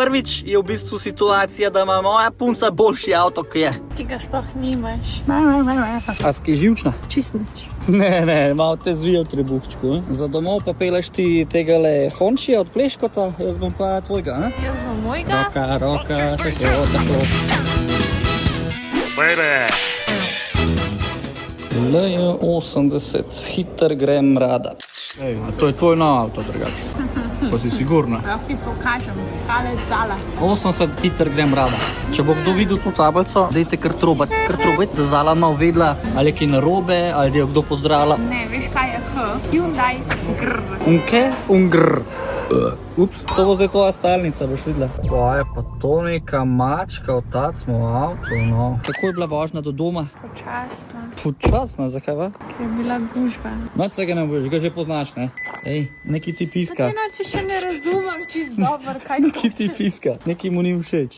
prvič je v bistvu situacija, da ima moja punca boljši avto, kot jaz. Ti ga sploh nimaš. A si živčna? Čist nič. Ne, malo te zvije v trebuščku. Za domov pa peleš ti tegale Hončija od Pleškota, jaz bom pa tvojega, ne? Jaz bom mojega. Roka, tako. LJ80, hiter grem rada. Ej, to je tvoj nov avto, drugače. Pa si sigurna. Lahko ti pokažem, kale Zala. 80 hiter grem rada. Če bo kdo videl to tablico, dajte kar trobat, da Zala nav vedela, ali je kaj narobe, ali je kdo pozdravila. Ne, veš kaj je H? Hyundai grr. Unke? Ungr. Ups, to bo zdaj tvoja stalnica, boš videla. Pa je pa to neka mačka, otac smo v avtu, no. Kako je bila vožnja do doma? Počasno. Počasna, zakaj va? Ker je bila gužva. No, se ga ne boš, ga že poznaš, ne? Ej, neki ti piska. Če še ne razumem čist dobro, kaj to Neki ti piska, neki mu ni všeč.